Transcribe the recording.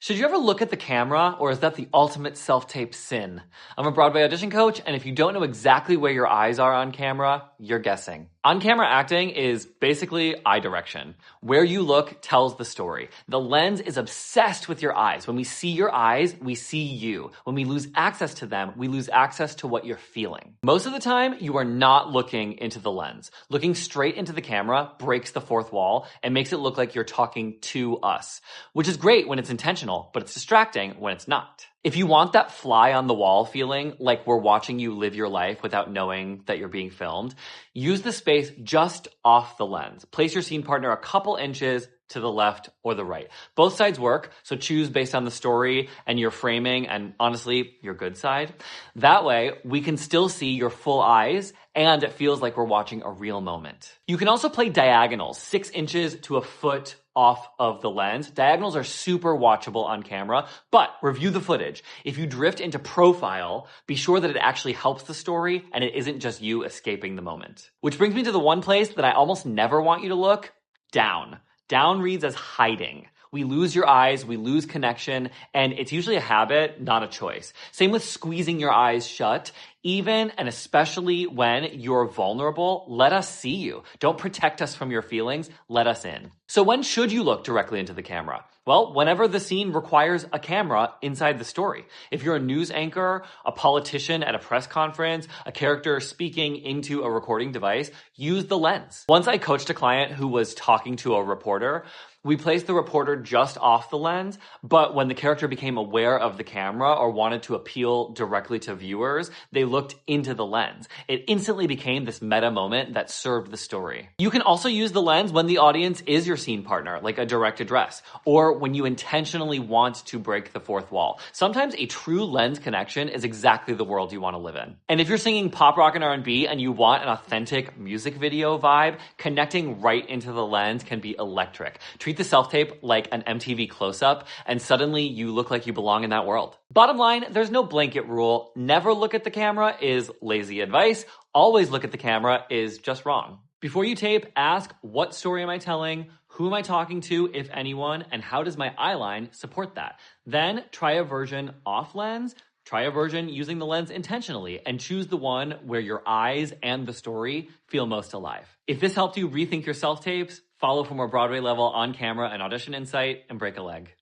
Should you ever look at the camera, or is that the ultimate self-tape sin? I'm a Broadway audition coach, and if you don't know exactly where your eyes are on camera, you're guessing. On-camera acting is basically eye direction. Where you look tells the story. The lens is obsessed with your eyes. When we see your eyes, we see you. When we lose access to them, we lose access to what you're feeling. Most of the time, you are not looking into the lens. Looking straight into the camera breaks the fourth wall and makes it look like you're talking to us, which is great when it's intentional, but it's distracting when it's not. If you want that fly on the wall feeling, like we're watching you live your life without knowing that you're being filmed, use the space just off the lens. Place your scene partner a couple inches to the left or the right. Both sides work, so choose based on the story and your framing and honestly, your good side. That way, we can still see your full eyes and it feels like we're watching a real moment. You can also play diagonals, 6 inches to a foot off of the lens. Diagonals are super watchable on camera, but review the footage. If you drift into profile, be sure that it actually helps the story and it isn't just you escaping the moment. Which brings me to the one place that I almost never want you to look, down. Down reads as hiding. We lose your eyes, we lose connection, and it's usually a habit, not a choice. Same with squeezing your eyes shut. Even and especially when you're vulnerable, let us see you. Don't protect us from your feelings, let us in. So when should you look directly into the camera? Well, whenever the scene requires a camera inside the story. If you're a news anchor, a politician at a press conference, a character speaking into a recording device, use the lens. Once I coached a client who was talking to a reporter. We placed the reporter just off the lens, but when the character became aware of the camera or wanted to appeal directly to viewers, they looked into the lens. It instantly became this meta moment that served the story. You can also use the lens when the audience is your scene partner, like a direct address, or when you intentionally want to break the fourth wall. Sometimes a true lens connection is exactly the world you want to live in. And if you're singing pop rock and R&B and you want an authentic music video vibe, connecting right into the lens can be electric. Treat the self-tape like an MTV close-up, and suddenly you look like you belong in that world. Bottom line, there's no blanket rule. Never look at the camera is lazy advice. Always look at the camera is just wrong. Before you tape, ask, what story am I telling? Who am I talking to, if anyone? And how does my eyeline support that? Then try a version off lens. Try a version using the lens intentionally and choose the one where your eyes and the story feel most alive. If this helped you rethink your self-tapes, follow for more Broadway level on camera and audition insight and break a leg.